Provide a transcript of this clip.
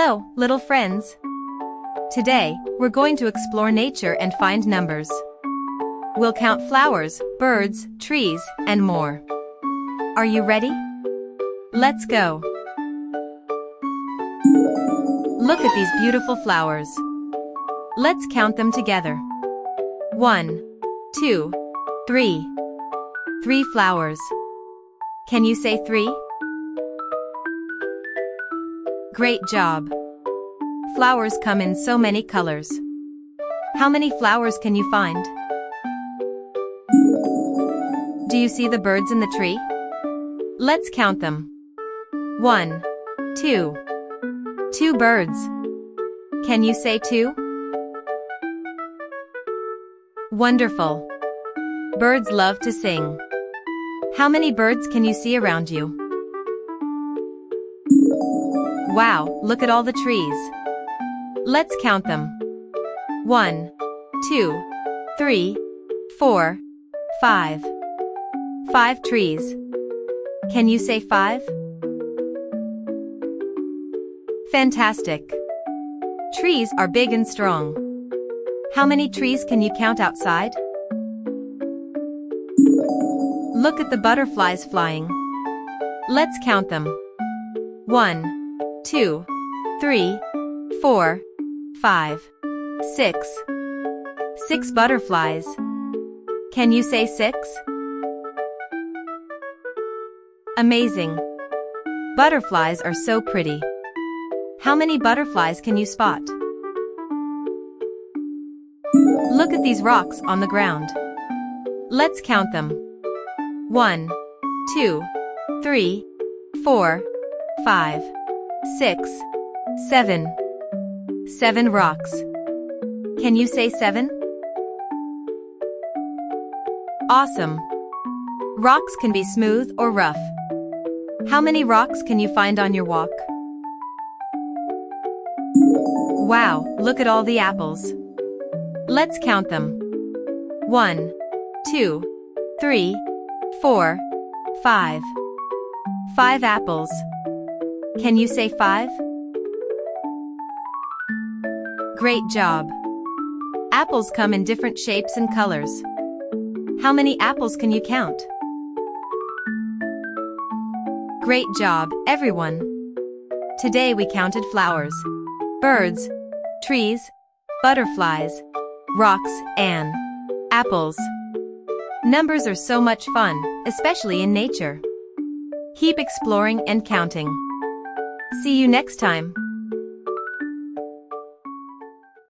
Hello, little friends. Today, we're going to explore nature and find numbers. We'll count flowers, birds, trees, and more. Are you ready? Let's go. Look at these beautiful flowers. Let's count them together. 1, 2, 3. 3 flowers. Can you say 3? Great job. Flowers come in so many colors. How many flowers can you find? Do you see the birds in the tree? Let's count them. 1, 2. 2 birds. Can you say 2? Wonderful. Birds love to sing. How many birds can you see around you? Wow, look at all the trees. Let's count them. 1, 2, 3, 4, 5. 5 trees. Can you say 5? Fantastic. Trees are big and strong. How many trees can you count outside? Look at the butterflies flying. Let's count them. 1, 2, 3, 4, 5, 6. 6 butterflies. Can you say 6? Amazing. Butterflies are so pretty. How many butterflies can you spot? Look at these rocks on the ground. Let's count them. 1, 2, 3, 4, 5, 6, 7. 7 rocks. Can you say 7? Awesome. Rocks can be smooth or rough. How many rocks can you find on your walk? Wow, look at all the apples. Let's count them. 1, 2, 3, 4, 5. 5 apples. Can you say 5? Great job. Apples come in different shapes and colors. How many apples can you count? Great job, everyone. Today we counted flowers, birds, trees, butterflies, rocks, and apples. Numbers are so much fun, especially in nature. Keep exploring and counting. See you next time.